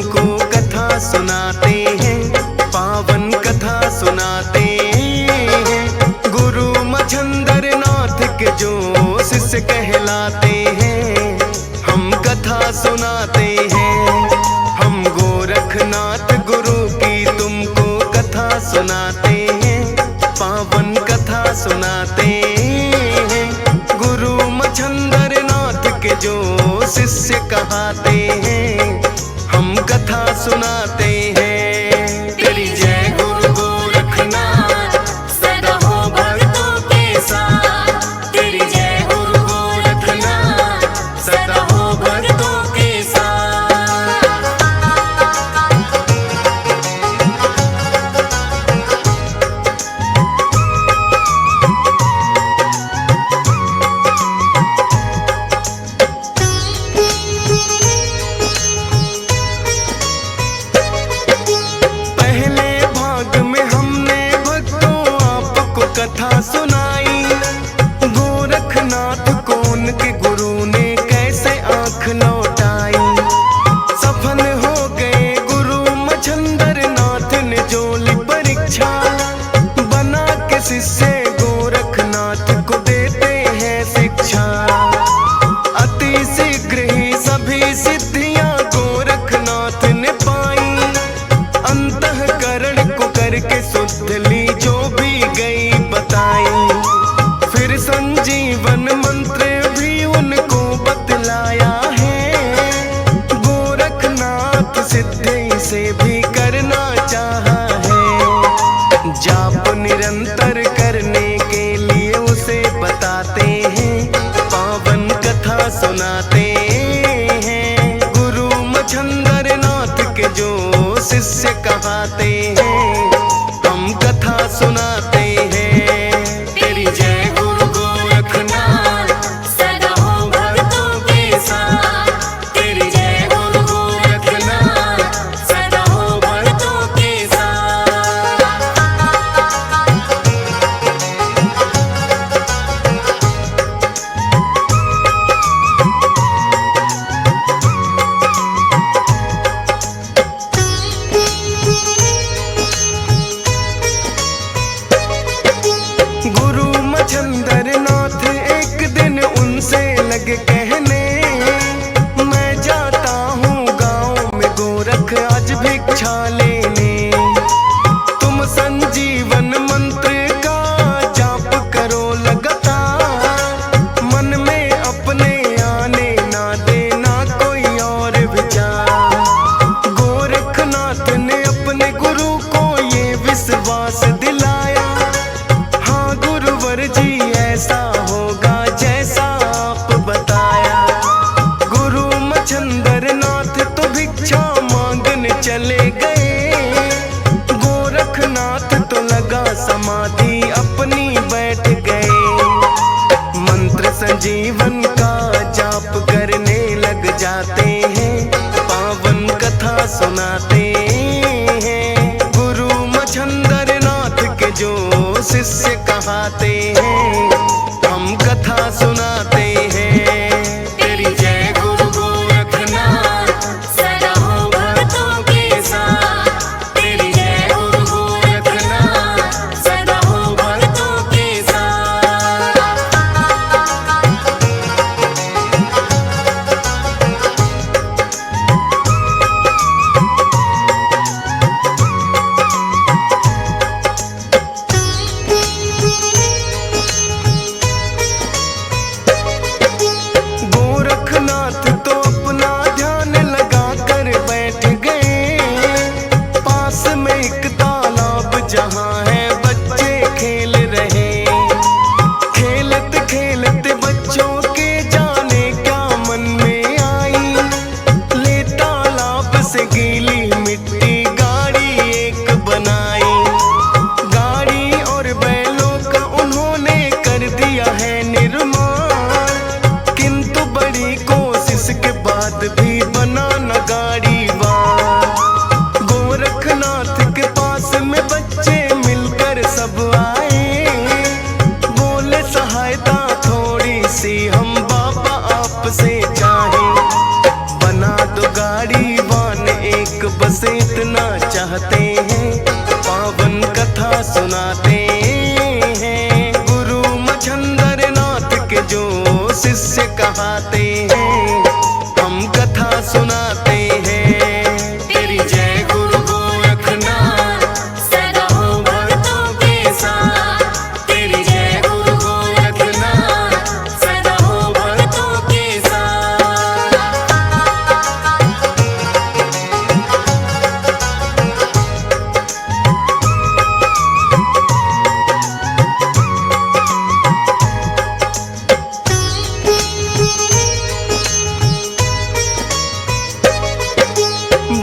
तुमको कथा सुनाते हैं, पावन कथा सुनाते हैं। गुरु मछंदर नाथ के जो शिष्य कहलाते हैं, हम कथा सुनाते हैं। हम गोरखनाथ गुरु की तुमको कथा सुनाते हैं, पावन कथा सुनाते हैं। गुरु मछंदर नाथ के जो शिष्य कहते हैं, हम कथा सुनाते हैं। तेरी जय गुरु गोरखनाथ सदा हो भक्तों के साथ। तेरी जय गुरु गोरखनाथ सदा हो भक्तों के साथ। कथा सुनाई गोरखनाथ को उनके गुरु ने कैसे आंख लौटाई। सफल हो गए गुरु मछंदर नाथ ने जो ली परीक्षा, बना के शिष्य गोरखनाथ को देते हैं शिक्षा। अति शीघ्र ही सभी सिद्धियां गोरखनाथ ने पाई। अंतःकरण को करके शुद्ध ली जो भी गई बताई। फिर संजीवन मंत्र भी उनको बतलाया है। गोरखनाथ सिद्धि से भी करना चाहा है। जाप निरंतर करने के लिए उसे बताते हैं, पावन कथा सुनाते हैं। गुरु मछंदर नाथ के जो शिष्य कहते हैं, हम कथा सुनाते हैं। तेरी जय गुरु गोरखनाथ सदा हो भक्तों के साथ। तेरी जय गुरु गोरखनाथ सदा हो भक्तों के साथ। गुरु मछंदर नाथ एक दिन उनसे लगे कहने, मैं जाता हूँ गाँव में गोरख आज भिक्षा लेने। तुम संजीवन मंत्र का जाप करो लगातार, मन में अपने आने ना देना कोई और विचार। गोरखनाथ ने अपने गुरु को ये विश्वास दिलाया, जी ऐसा होगा जैसा आप बताया। गुरु मछंदर नाथ तो भिक्षा मांगने चले गए। गोरखनाथ तो लगा समाधि अपनी बैठ गए। मंत्र संजीवन का जाप करने लग जाते हैं, पावन कथा सुनाते हैं। गुरु मछंदर नाथ के जो शिष्य कहते हैं, हम कथा सुनाते हैं। तेरी जय गुरु गोरखनाथ सदा हो भक्तों के साथ। तेरी जय गुरु गोरखनाथ सदा हो भक्तों के साथ। कथा सुनाते हैं, गुरु मछंदर नाथ के जो शिष्य कहाते हैं, हम कथा सुनाते हैं। तेरी जय गुरु गोरखनाथ, सदा हो भक्तों के साथ। तेरी जय गुरु गोरखनाथ, सदा हो भक्तों के साथ।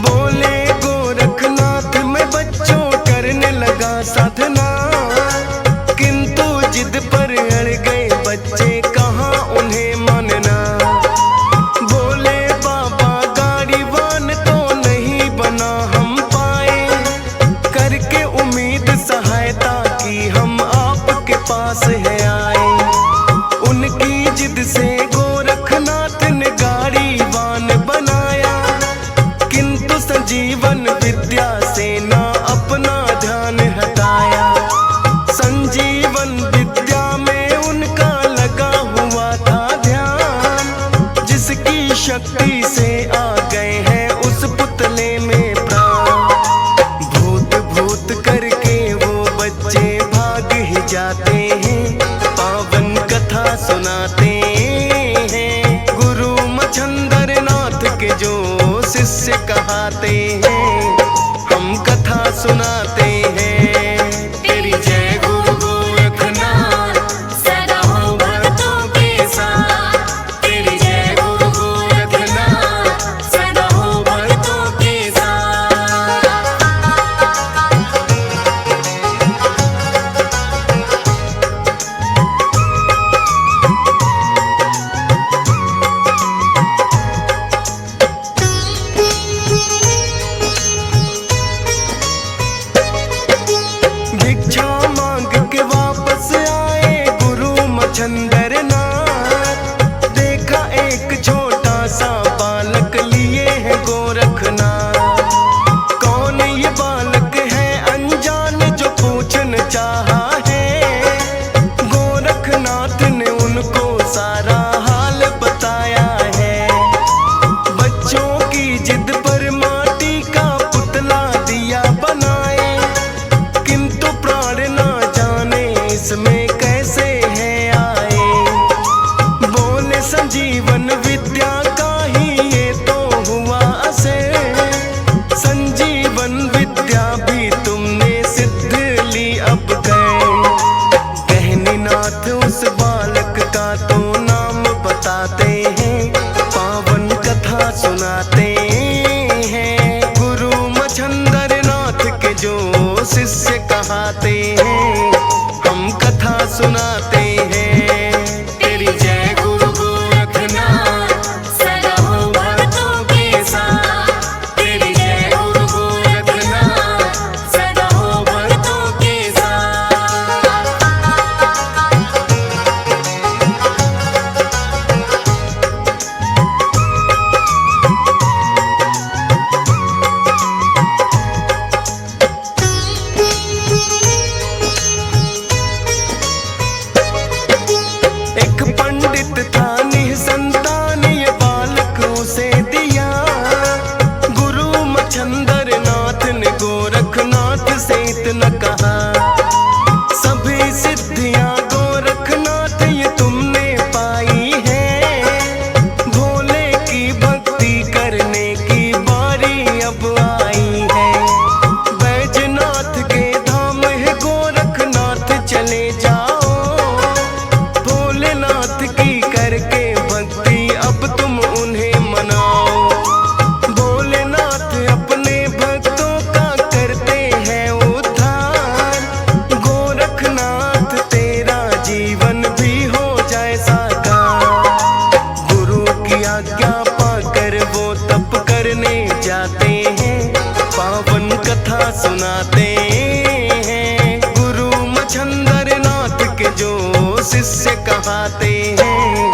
बोले गोरखनाथ में बच्चों करने लगा साधना, किंतु जिद पर अड़ गए बच्चे, कहाँ उन्हें मानना। बोले बाबा गाड़ीवान तो नहीं बना हम पाए, करके उम्मीद सहायता की हम आपके पास है आए। उनकी जिद से गोरखनाथ ने गाड़ीवान बनाया, किंतु संजीवन विद्या से ना अपना ध्यान हटाया। संजीवन विद्या में उनका लगा हुआ था ध्यान, जिसकी शक्ति से आ गए हैं उस पुतले में प्राण। भूत भूत करके वो बच्चे भाग ही जाते हैं, पावन कथा सुनाते हैं, गुरु मछंदर नाथ के जो शिष्य कहाते हैं, हम कथा सुनाते हैं। तेरी जय गुरु गोरखनाथ, सदा हो भक्तों के साथ। तेरी जय गुरु गोरखनाथ, सदा हो भक्तों के साथ। भिक्षा मांग के वापस आए गुरु मछंदर नाथ, देखा एक छोटा सा बालक लिए है गोरखनाथ। कौन ये बालक है अनजान जो पूछना चाहा है, गोरखनाथ ने उनको सारा हाल बताया है। बच्चों की जिद पर माटी का पुतला दिया बनाए, किंतु प्राण ना जाने इसमें कैसे है आए। बोले संजीवन विद्या का ही ये तो हुआ असर, संजीवन विद्या भी तुमने सिद्ध ली अब गए। गहनीनाथ उस बालक का तो नाम बताते हैं, पावन कथा सुनाते हैं, गुरु मछंदर नाथ के जो शिष्य कहाते हैं, हम कथा सुनाते हैं। तेरी जय गुरु गोरखनाथ, सदा हो भक्तों के साथ। तेरी जय गुरु गोरखनाथ, सदा हो भक्तों के साथ। एक पंडित था निसंतान, ये बालक उसे दिया, गुरु मछंदर नाथ ने गोरखनाथ से इतना कहा। सभी सिद्धियां गोरखनाथ ये तुमने पाई है, भोले की भक्ति करने की बारी अब आई है। बैजनाथ के धाम है गोरखनाथ चले जाओ, भोलेनाथ की करके भक्ति अब तुम उन्हें मनाओ। भोलेनाथ अपने भक्तों का करते हैं उद्धार, गोरखनाथ तेरा जीवन भी हो जाए साकार। गुरु की आज्ञा पाकर वो तप करने जाते हैं, पावन कथा सुनाते हैं, गुरु मछंदर नाथ के जो शिष्य कहाते हैं,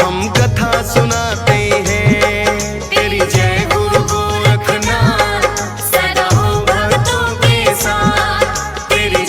हम कथा सुनाते हैं। तेरी जय गुरु गोरखनाथ, सदा हो भक्तों के साथ। तेरी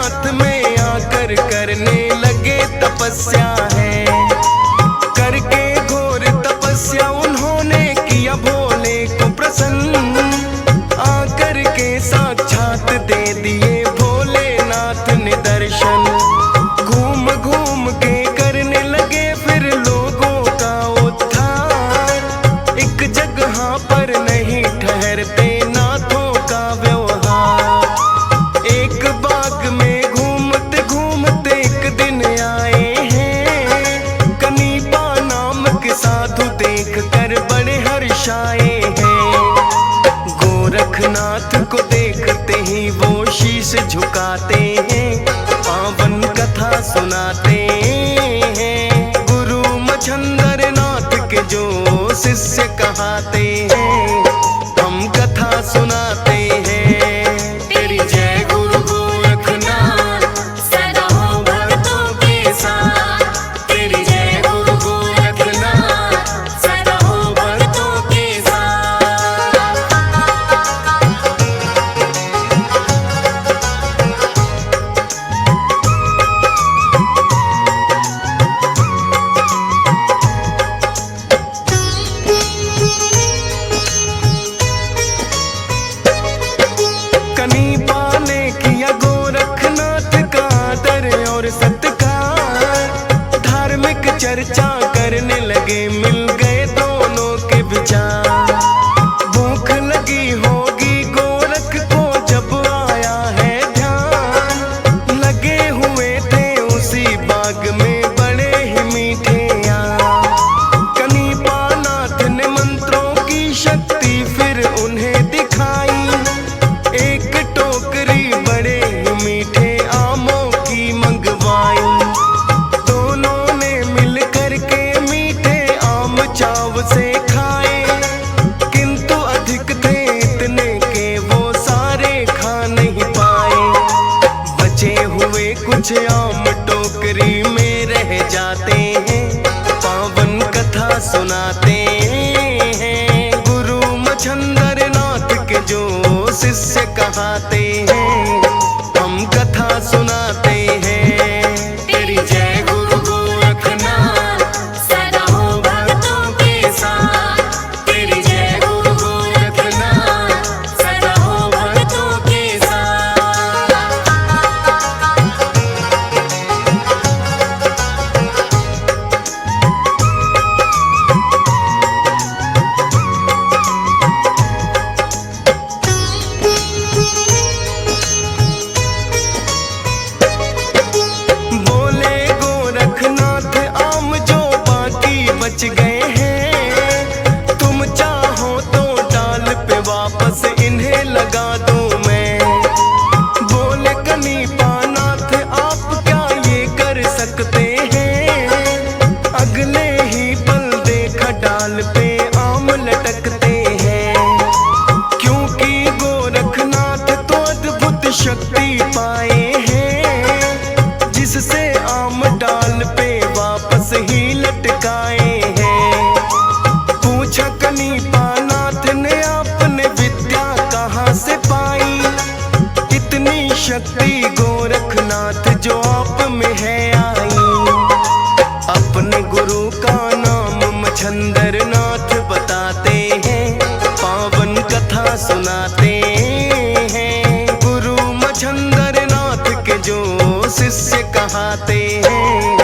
गोरखनाथ में आकर करने लगे तपस्या है। करके घोर तपस्या उन्होंने किया भोले को प्रसन्न, आकर के साक्षात दे दिए भोलेनाथ ने दर्शन। घूम घूम के करने लगे फिर लोगों का उद्धार, एक जगह पर नहीं ठहरते नाथों का व्यवहार। एक बाग में घूमते घूमते एक दिन आए हैं, कनीपा नामक साधु देख कर बड़े हर्षाए हैं। गोरखनाथ को देखते ही वो शीश झुकाते हैं, पावन कथा सुनाते हैं। गुरु मछंदर नाथ के जो शिष्य कहाते हैं, हम कथा सुनाते हैं। तेरी जय गुरु गोरखनाथ, सदा हो भक्तों के साथ। तेरी जय गुरु गोरखनाथ, सदा हो भक्तों के साथ। कनीपा ने किया गोरखनाथ का आदर और सत्कार, धार्मिक चर्चा करने लगे, मिल गए दोनों के विचार। भूख लगी होगी गोरख को जब आया है ध्यान, लगे हुए थे उसी बाग में बड़े ही मीठे आम। कनीपा नाथ ने मंत्रों की शक्ति फिर उन्हें दिखाई, एक टोकरी बड़े मीठे आमों की मंगवाई। दोनों ने मिल कर के मीठे आम चाव से खाए, किंतु अधिक थे इतने के वो सारे खा नहीं पाए। बचे हुए कुछ आम टोकरी में रह जाते हैं, पावन कथा सुनाते हैं। गुरु मछंदर नाथ के जो शिष्य कहाते हैं, हम कथा सुनाते हैं। तेरी जय गुरु गोरखनाथ, सदा हो भक्तों के साथ। तेरी जय गुरु गोरखनाथ, सदा हो भक्तों के साथ। बोले गोरखनाथ आम जो बाकी बच गए हैं, तुम चाहो तो डाल पे वापस इन्हें लगा दूं मैं। बोले कनीपा नाथ आप क्या ये कर सकते हैं, अगले ही पल देखा डाल पे आम लटकते हैं। क्योंकि गोरखनाथ तो अद्भुत शक्ति पाए हैं, जिससे आम डाल पे वापस ही लटकाए हैं। पूछा कनीपा नाथ ने आपने विद्या कहाँ से पाई, इतनी शक्ति गोरखनाथ जो आप में है आई। अपने गुरु का नाम मछंदर नाथ बताते हैं, पावन कथा सुनाते हैं। गुरु मछंदर नाथ के जो शिष्य कहाते हैं,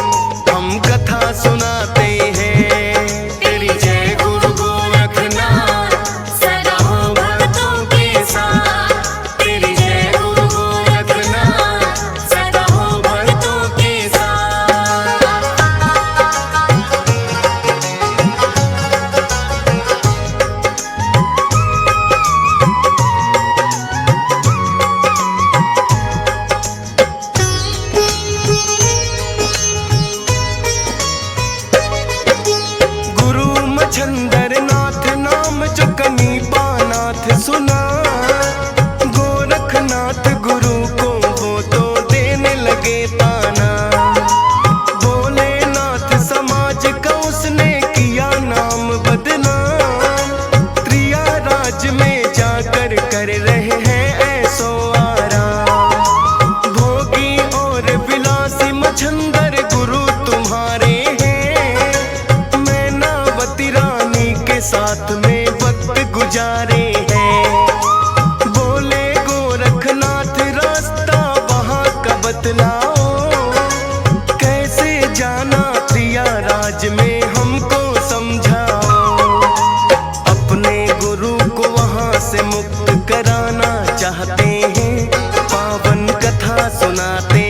हम कथा सुनाते हैं। तेरी जय गुरु गोरखनाथ, सदा हो भक्तों के साथ। तेरी जय गुरु गोरखनाथ, सदा हो भक्तों के साथ। बतलाओ, कैसे जाना त्रिया राज में हमको समझाओ। अपने गुरु को वहां से मुक्त कराना चाहते हैं, पावन कथा सुनाते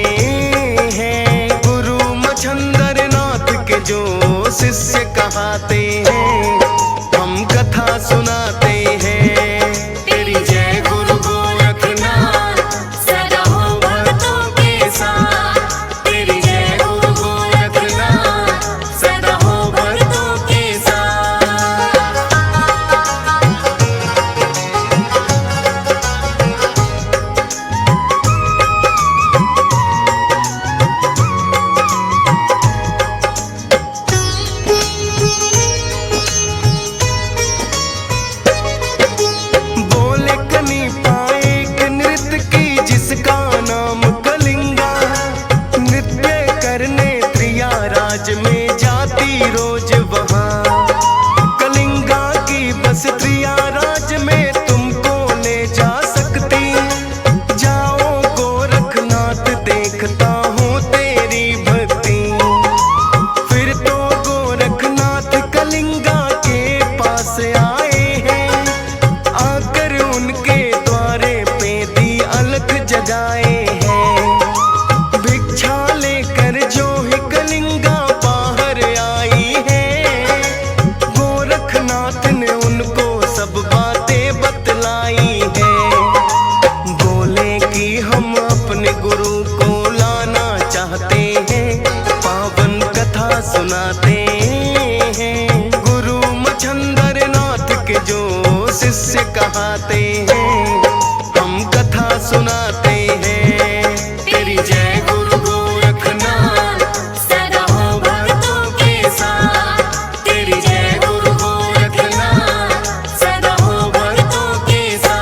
हैं। गुरु मच्छंदर नाथ के जो शिष्य कहाते हैं, हम कथा सुनाते हैं। तेरी जय गुरु गोरखनाथ, सदा हो भक्तों के साथ। तेरी जय गुरु गोरखनाथ, सदा हो भक्तों के साथ। बोले कनी पाए एक नृत्य की जिसका नाम कलिंगा। नृत्य करने त्रिया राज में जाती रोज वहाँ। कलिंगा की बस त्रिया राज में तुमको ले जा सकती। जाओ गोरखनाथ, देखता हूँ तेरी भक्ति। फिर तो गोरखनाथ कलिंगा के पास आए हैं, आकर उनके द्वारे पे दी अलख जगाए हैं। भिक्षा लेकर जो ही कलिंगा बाहर आई है, गोरखनाथ ने उनको सब बातें बतलाई हैं। बोले कि हम अपने गुरु को लाना चाहते हैं, पावन कथा सुनाते हैं। गुरु मच्छंदर नाथ के जो शिष्य कहाते हैं, हम कथा सुनाते हैं। तेरी जय गुरु गोरखनाथ, सदा हो भक्तों के साथ। तेरी जय गुरु गोरखनाथ, सदा हो भक्तों के साथ।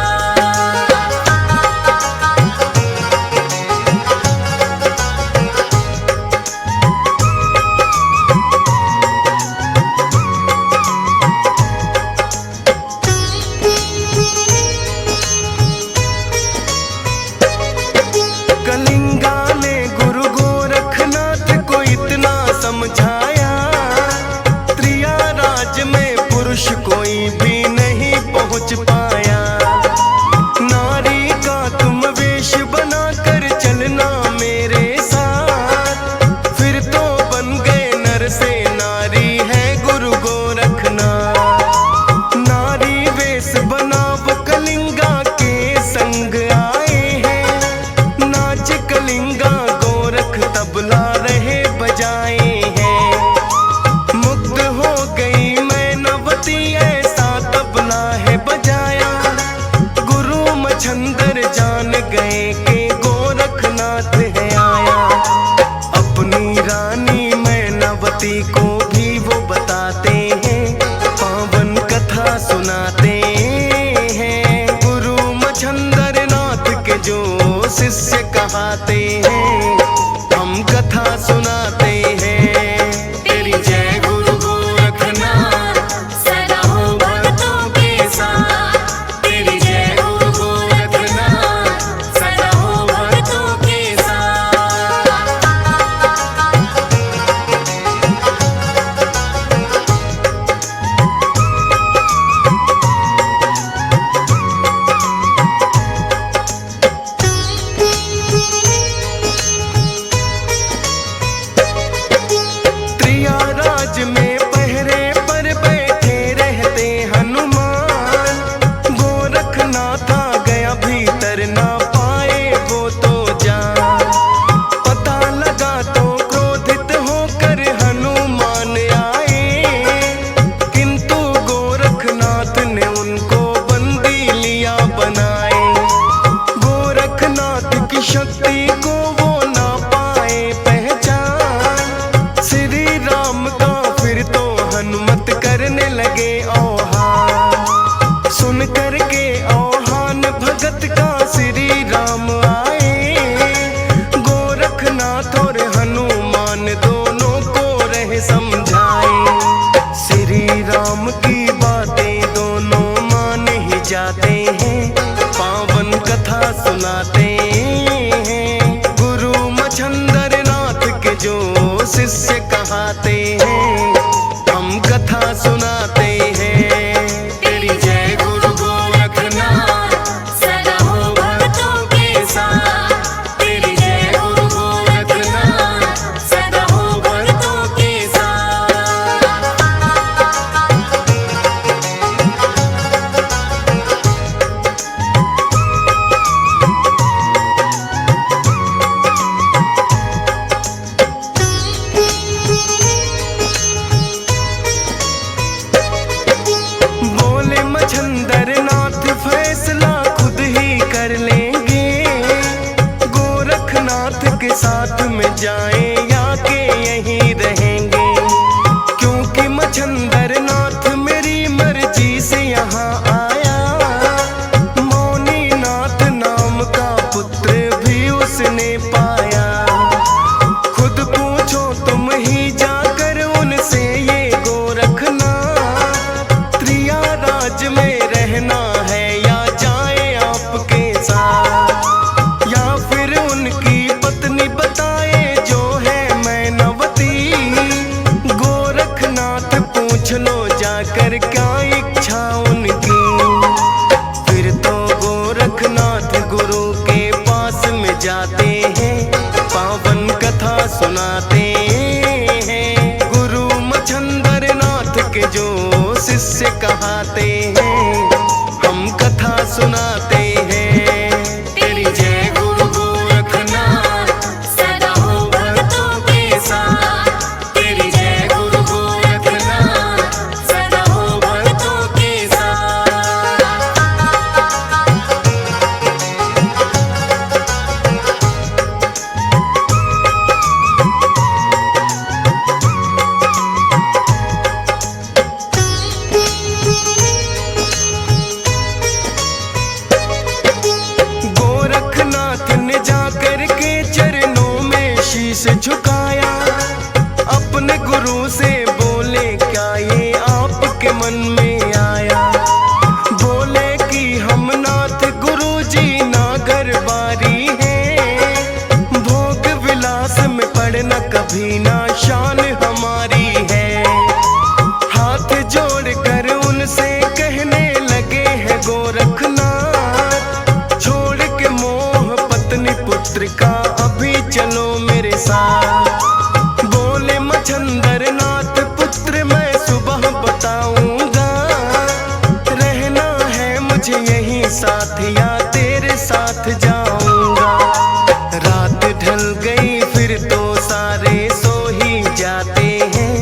कलिंगा ने गुरु गोरखनाथ को इतना समझाया, त्रिया राज में पुरुष कोई भी नहीं पहुंच पाया। नारी का तुम वेश बनाकर चलना मेरे साथ, फिर तो बन गए नर से नारी है गुरु गोरखनाथ। नारी वेश बना वो कलिंगा के संग आए हैं। नाच कलिंगा गोरख तबला रहे बजाए हैं। मुग्ध हो गई मैनावती, ऐसा तबला है बजाया। गुरु मच्छंदर जान गए कि गोरखनाथ है आया। अपनी रानी मैनावती को भी वो बताते हैं, पावन कथा सुनाते हैं। गुरु मच्छंदर नाथ के जो शिष्य कहाते हैं, हम कथा सुनाते हैं। तेरी जय गुरु गोरखनाथ, सदा हो भक्तों के साथ। तेरी जय गुरु गोरखनाथ, सदा हो भक्तों के साथ। शिष्य कहाते हैं, हम कथा सुनाते हैं। तेरी जय गुरु गोरखनाथ, सदा हो भक्तों के साथ। तेरी जय गुरु गोरखनाथ, सदा हो भक्तों के साथ। बोले मछंदर नाथ फैसला खुद ही कर लेंगे, गोरखनाथ के साथ में जाएं या के यहीं रहेंगे। क्योंकि मछंदर नाथ मेरी मर्जी से यहाँ आया, मौनी नाथ नाम का पुत्र भी उसने पाया। खुद पूछो तुम ही जाकर उनसे ये गोरखनाथ, त्रिया राज में रहना है या जाए आपके साथ, या फिर उनकी पत्नी बताए जो है मैनावती। गोरखनाथ पूछ लो जाकर क्या इच्छा उनकी। फिर तो गोरखनाथ गुरु के पास में जाते हैं, पावन कथा सुनाते हैं। गुरु मछंदर नाथ के जो शिष्य कहाते हैं, हम कथा सुनाते हैं। तेरी जय गुरु गोरखनाथ, सदा हो भक्तों के साथ। तेरी जय गुरु गोरखनाथ, सदा हो भक्तों के साथ। गोरखनाथ ने जाकर के चरणों में शीश झुकाया, अपने गुरु से बोले क्या ये आपके मन में आया। बोले कि हम नाथ गुरु जी नागर बारी हैं, भोग विलास में पड़ना कभी ना शान हमारी है। हाथ जोड़ कर उनसे कहने लगे हैं गोरखनाथ, छोड़ के मोह पत्नी पुत्र का अभी चलो मेरे साथ। बोले मछंदर नाथ पुत्र मैं सुबह बताऊंगा, रहना है मुझे यहीं साथ या तेरे साथ जाऊंगा। रात ढल गई फिर तो सारे सो ही जाते हैं,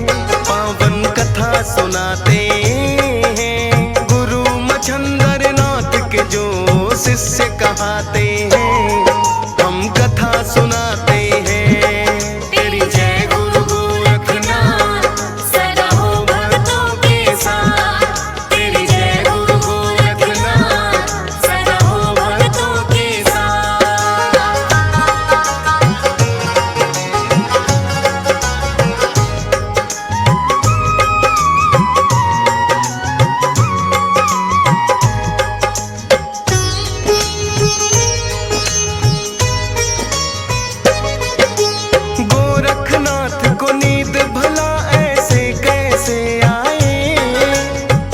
पावन कथा सुनाते हैं। गुरु मछंदर नाथ के जो शिष्य कहाते हैं, हम कथा सुनाते हैं। तेरी जय गुरु गोरखनाथ, सदा हो भक्तों के साथ। तेरी जय गुरु गोरखनाथ, सदा हो भक्तों के साथ। गोरखनाथ को नींद भला ऐसे कैसे आए,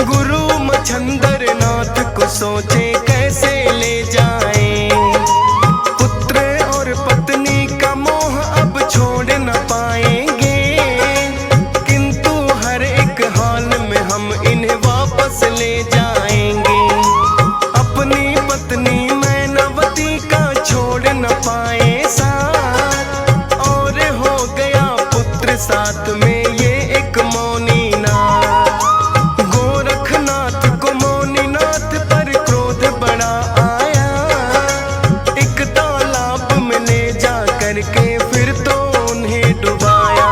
गुरु मछंदर नाथ को सोचे कैसे ले जाए। पुत्र और पत्नी का मोह अब छोड़ न पाएंगे, किंतु हर एक हाल में हम इन्हें वापस ले जाएंगे। अपनी पत्नी मैनावती का छोड़ न पाए साथ, और हो गया पुत्र साथ में ये एक मौनी नाथ। गोरखनाथ को मौनी नाथ पर क्रोध बड़ा आया, एक तालाब में ले जा करके फिर तो उन्हें डुबाया।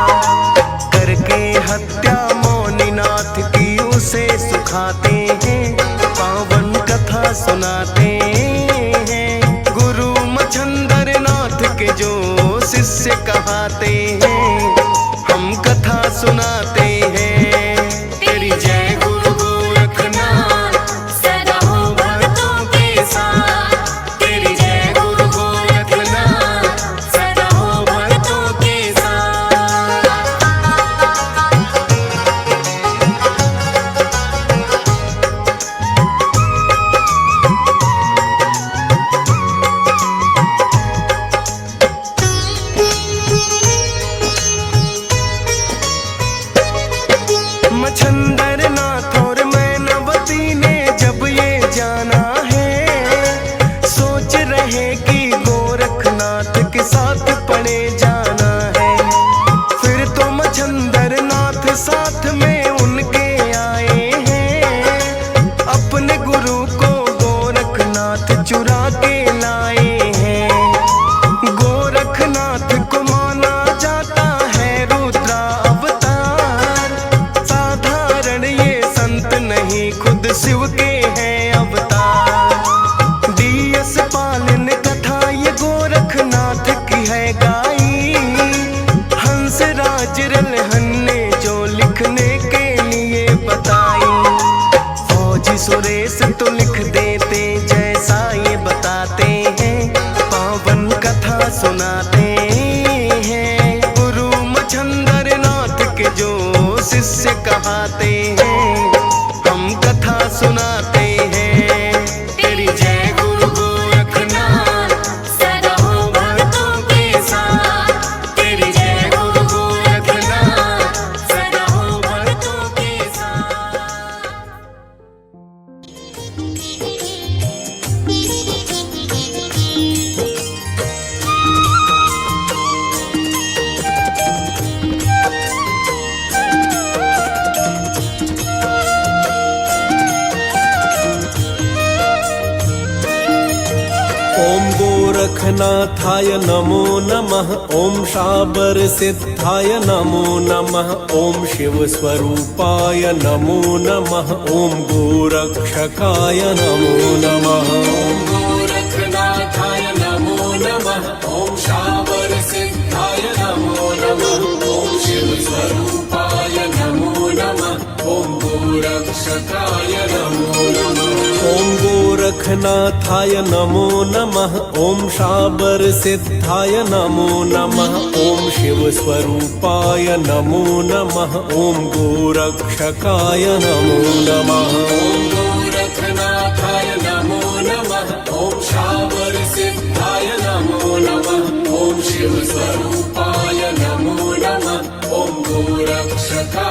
करके हत्या मौनी नाथ की उसे सुखाते हैं, पावन कथा सुनाते हैं। गुरु मछंदर नाथ के जो शिष्य कहाते हैं, हम कथा सुनाते हैं। तेरी जय गुरु गोरखनाथ, सदा हो भक्तों के साथ। तेरी जय गुरु गोरखनाथ, सदा हो भक्तों के साथ। पड़े जाना है। फिर तो मच्छंदर नाथ साथ में उनके आए हैं, अपने गुरु को गोरखनाथ चुरा के लाए हैं। गोरखनाथ को माना जाता है रुद्रा अवतार, साधारण ये संत नहीं खुद शिव के हैं अवतार। डीएस पाल ने कथा ये गोरखनाथ की है गाई, हंसराज रलहन ने जो लिखने के लिए बताई। फौजी सुरेश तो लिख देते जैसा ये बताते हैं, पावन कथा सुनाते हैं। गुरु मच्छंदर नाथ के जो शिष्य कहाते हैं, हम कथा सुनाते हैं। तेरी जय गुरु गोरखनाथ, सदा हो भक्तों के साथ। तेरी जय गुरु गोरखनाथ, सदा हो भक्तों के साथ। ओम गोरखनाथाय नमो नमः। ओम शाबर सिद्धाय नमो नमः। ओम शिव स्वरूपाय नमो नमः। ओम गोरक्षकाय नमो नमः। ओम गोरखनाथाय नमो नमः। ओम शाबर सिद्धाय नमो नमः। ओम शिव स्वरूपाय नमो नमः। ओम गोरक्षकाय नमो नमः। ओम गोरखनाथाय नमो नमः। ओम शाबर सिद्धाय नमो नमः। ओम शिव स्वरूपाय नमो नमः। ओम गोरक्षकाय नमो नमः। ओम गोरखनाथाय नमो नमः। ओम शाबर सिद्धाय नमो नमः। ओम शिव स्वरूपाय नमो नमः। ओम गोरक्षकाय